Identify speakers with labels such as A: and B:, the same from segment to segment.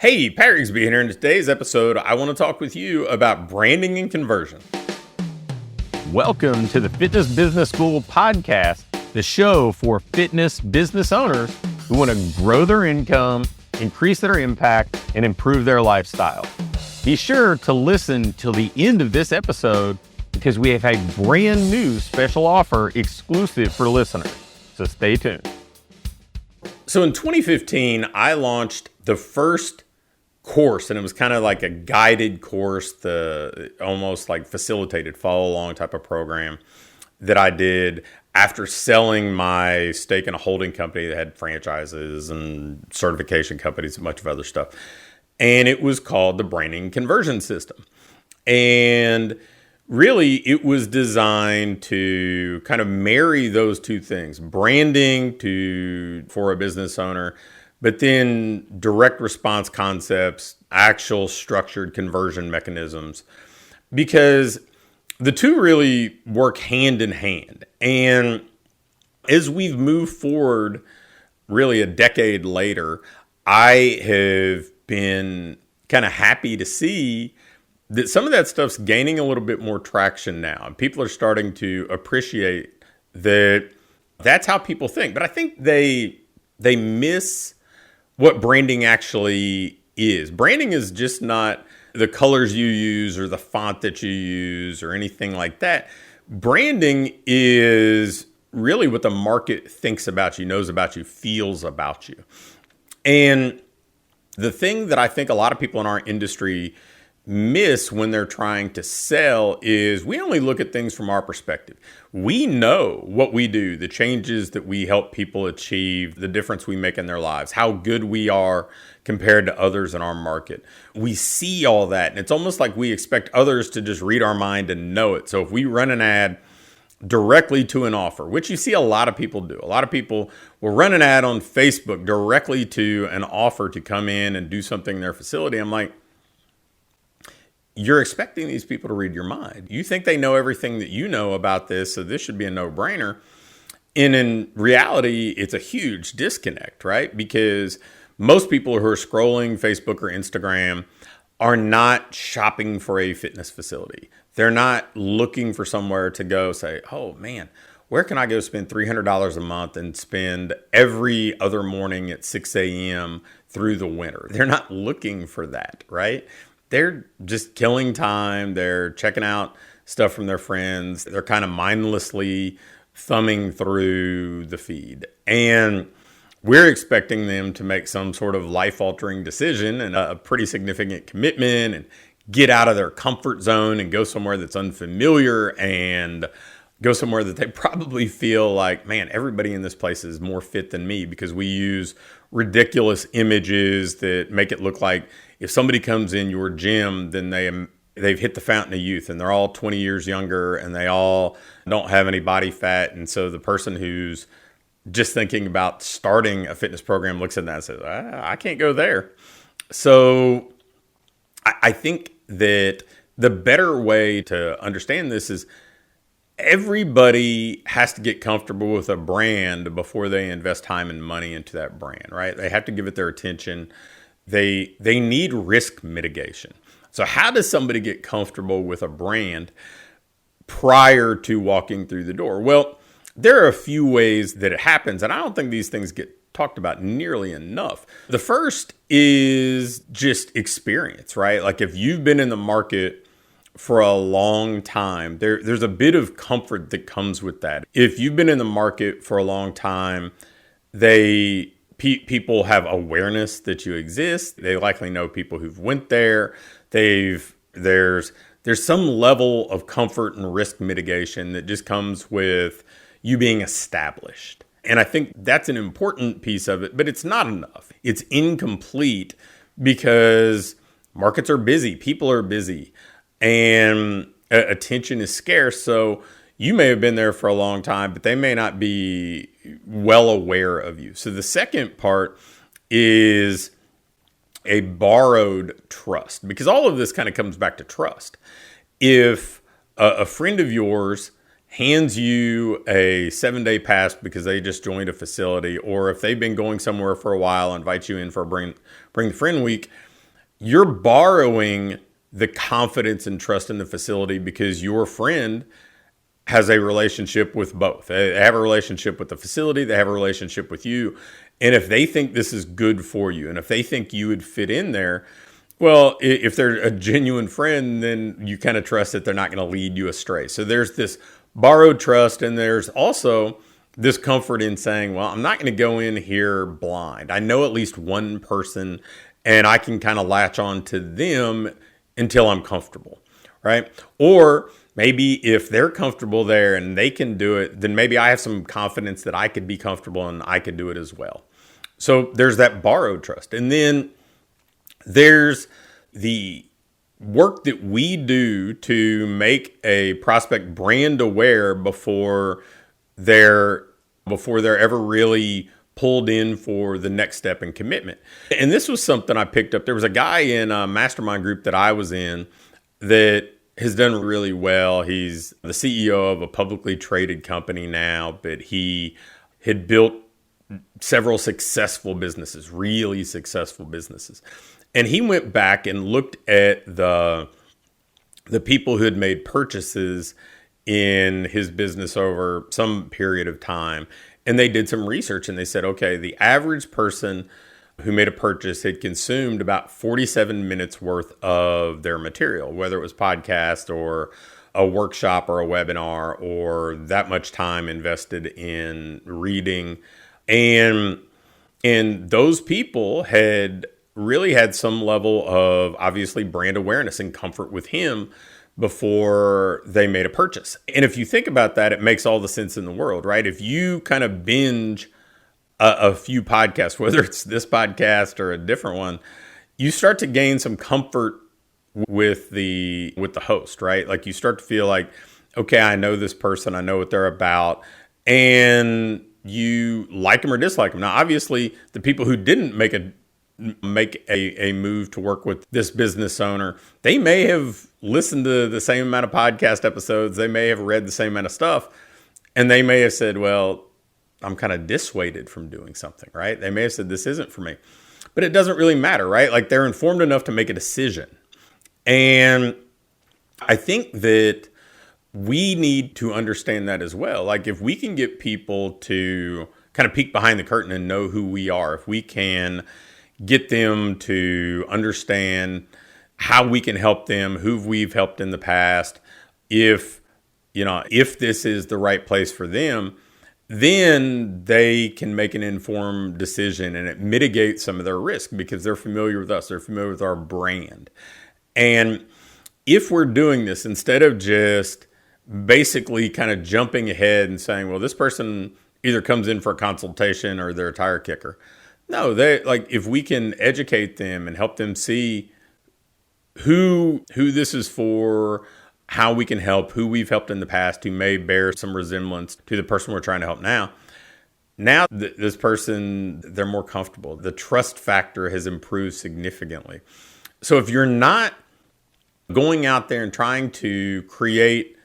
A: Hey, Pat Rigsby here. In today's episode, I want to talk with you about branding and conversion.
B: Welcome to the Fitness Business School podcast, the show for fitness business owners who want to grow their income, increase their impact, and improve their lifestyle. Be sure to listen till the end of this episode because we have a brand new special offer exclusive for listeners. So stay tuned.
A: So in 2015, I launched the first course, and it was kind of like a guided course, the almost like facilitated follow along type of program that I did after selling my stake in a holding company that had franchises and certification companies and a bunch of other stuff. And it was called the Branding Conversion System. And really, it was designed to kind of marry those two things, branding for a business owner, but then direct response concepts, actual structured conversion mechanisms, because the two really work hand in hand. And as we've moved forward, really a decade later, I have been kind of happy to see that some of that stuff's gaining a little bit more traction now. People are starting to appreciate that that's how people think. But I think they miss what branding actually is. Branding is just not the colors you use or the font that you use or anything like that. Branding is really what the market thinks about you, knows about you, feels about you. And the thing that I think a lot of people in our industry miss when they're trying to sell is we only look at things from our perspective. We know what we do, the changes that we help people achieve, the difference we make in their lives, how good we are compared to others in our market. We see all that, and it's almost like we expect others to just read our mind and know it. So if we run an ad directly to an offer, which you see a lot of people do. A lot of people will run an ad on Facebook directly to an offer to come in and do something in their facility. I'm like, you're expecting these people to read your mind. You think they know everything that you know about this, so this should be a no-brainer. And in reality, it's a huge disconnect, right? Because most people who are scrolling Facebook or Instagram are not shopping for a fitness facility. They're not looking for somewhere to go say, oh man, where can I go spend $300 a month and spend every other morning at 6 a.m. through the winter? They're not looking for that, right? They're just killing time. They're checking out stuff from their friends. They're kind of mindlessly thumbing through the feed. And we're expecting them to make some sort of life-altering decision and a pretty significant commitment and get out of their comfort zone and go somewhere that's unfamiliar and go somewhere that they probably feel like, man, everybody in this place is more fit than me, because we use ridiculous images that make it look like if somebody comes in your gym, then they've hit the fountain of youth and they're all 20 years younger and they all don't have any body fat. And so the person who's just thinking about starting a fitness program looks at that and says, I can't go there. So I think that the better way to understand this is everybody has to get comfortable with a brand before they invest time and money into that brand, right? They have to give it their attention. They need risk mitigation. So how does somebody get comfortable with a brand prior to walking through the door? Well, there are a few ways that it happens, and I don't think these things get talked about nearly enough. The first is just experience, right? Like if you've been in the market for a long time, there's a bit of comfort that comes with that. If you've been in the market for a long time, people have awareness that you exist. They likely know people who've went there. There's some level of comfort and risk mitigation that just comes with you being established. And I think that's an important piece of it, but it's not enough. It's incomplete because markets are busy, people are busy, and attention is scarce. So you may have been there for a long time, but they may not be well aware of you. So the second part is a borrowed trust, because all of this kind of comes back to trust. If a friend of yours hands you a 7-day pass because they just joined a facility, or if they've been going somewhere for a while, invites you in for a bring the friend week, you're borrowing the confidence and trust in the facility because your friend has a relationship with both. They have a relationship with the facility, they have a relationship with you. And if they think this is good for you, and if they think you would fit in there, well, if they're a genuine friend, then you kind of trust that they're not going to lead you astray. So there's this borrowed trust, and there's also this comfort in saying, well, I'm not going to go in here blind. I know at least one person, and I can kind of latch on to them until I'm comfortable, right? Or maybe if they're comfortable there and they can do it, then maybe I have some confidence that I could be comfortable and I could do it as well. So there's that borrowed trust. And then there's the work that we do to make a prospect brand aware before they're ever really pulled in for the next step in commitment. And this was something I picked up. There was a guy in a mastermind group that I was in that has done really well. He's the CEO of a publicly traded company now, but he had built several successful businesses, really successful businesses. And he went back and looked at the people who had made purchases in his business over some period of time. And they did some research and they said, okay, the average person who made a purchase had consumed about 47 minutes worth of their material, whether it was podcast or a workshop or a webinar or that much time invested in reading. And those people had really had some level of obviously brand awareness and comfort with him before they made a purchase. And if you think about that, it makes all the sense in the world, right? If you kind of binge a few podcasts, whether it's this podcast or a different one, you start to gain some comfort with the host, right? Like you start to feel like, okay, I know this person, I know what they're about, and you like them or dislike them. Now, obviously, the people who didn't make a move to work with this business owner, they may have listened to the same amount of podcast episodes, they may have read the same amount of stuff, and they may have said, well, I'm kind of dissuaded from doing something, right? They may have said, this isn't for me. But it doesn't really matter, right? Like they're informed enough to make a decision. And I think that we need to understand that as well. Like if we can get people to kind of peek behind the curtain and know who we are, if we can get them to understand how we can help them, who we've helped in the past, if this is the right place for them, then they can make an informed decision and it mitigates some of their risk because they're familiar with us, they're familiar with our brand. And if we're doing this, instead of just basically kind of jumping ahead and saying, well, this person either comes in for a consultation or they're a tire kicker. No, if we can educate them and help them see who this is for, how we can help, who we've helped in the past, who may bear some resemblance to the person we're trying to help now. Now, this person, they're more comfortable. The trust factor has improved significantly. So if you're not going out there and trying to create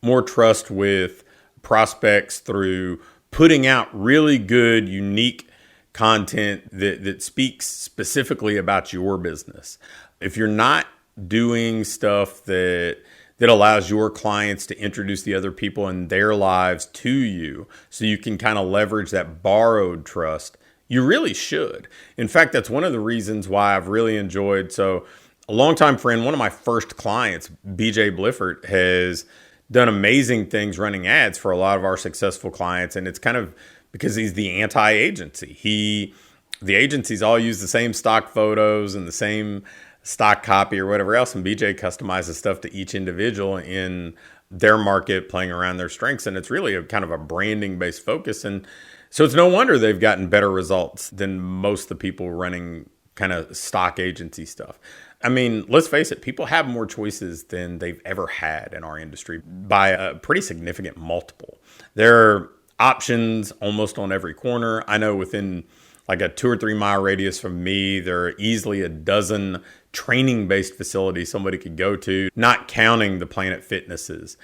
A: more trust with prospects through putting out really good, unique content that speaks specifically about your business, if you're not doing stuff that allows your clients to introduce the other people in their lives to you so you can kind of leverage that borrowed trust, you really should. In fact, that's one of the reasons why I've really enjoyed. So a longtime friend, one of my first clients, BJ Bliffert, has done amazing things running ads for a lot of our successful clients. And it's kind of because he's the anti-agency. The agencies all use the same stock photos and the same stock copy or whatever else, and BJ customizes stuff to each individual in their market, playing around their strengths, and it's really a kind of a branding based focus. And so it's no wonder they've gotten better results than most of the people running kind of stock agency stuff. I mean, let's face it, people have more choices than they've ever had in our industry by a pretty significant multiple. There are options almost on every corner. I know within like a 2 or 3 mile radius from me, there are easily a dozen training-based facilities somebody could go to, not counting the Planet Fitnesses.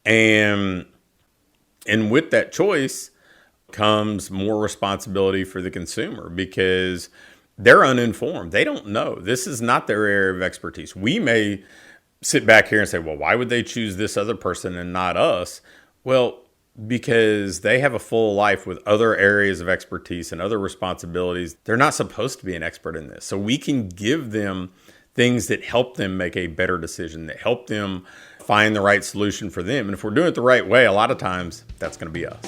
A: And with that choice comes more responsibility for the consumer, because they're uninformed. They don't know. This is not their area of expertise. We may sit back here and say, well, why would they choose this other person and not us? Well, because they have a full life with other areas of expertise and other responsibilities. They're not supposed to be an expert in this. So we can give them things that help them make a better decision, that help them find the right solution for them. And if we're doing it the right way, a lot of times that's going to be us.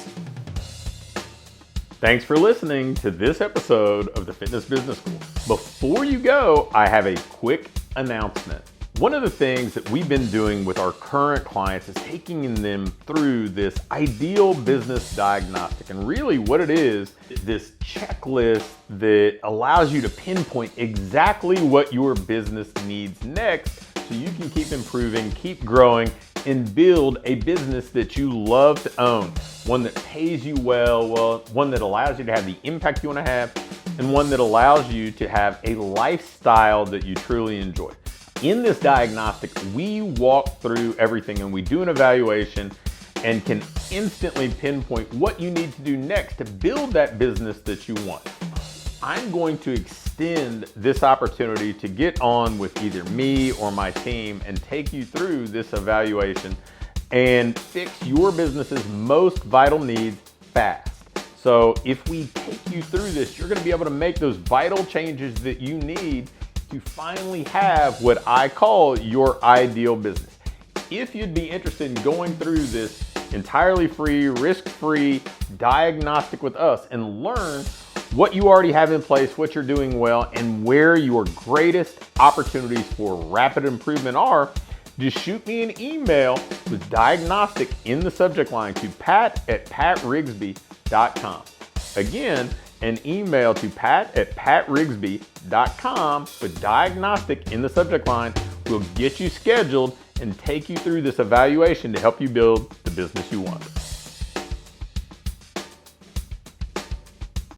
B: Thanks for listening to this episode of the Fitness Business School. Before you go, I have a quick announcement. One of the things that we've been doing with our current clients is taking them through this ideal business diagnostic. And really what it is this checklist that allows you to pinpoint exactly what your business needs next so you can keep improving, keep growing, and build a business that you love to own. One that pays you well, one that allows you to have the impact you want to have, and one that allows you to have a lifestyle that you truly enjoy. In this diagnostic, we walk through everything and we do an evaluation and can instantly pinpoint what you need to do next to build that business that you want. I'm going to extend this opportunity to get on with either me or my team and take you through this evaluation and fix your business's most vital needs fast. So if we take you through this, you're going to be able to make those vital changes that you need to finally have what I call your ideal business. If you'd be interested in going through this entirely free, risk-free diagnostic with us and learn what you already have in place, what you're doing well, and where your greatest opportunities for rapid improvement are, just shoot me an email with diagnostic in the subject line to pat@patrigsby.com. Again, an email to pat@patrigsby.com with diagnostic in the subject line will get you scheduled and take you through this evaluation to help you build the business you want.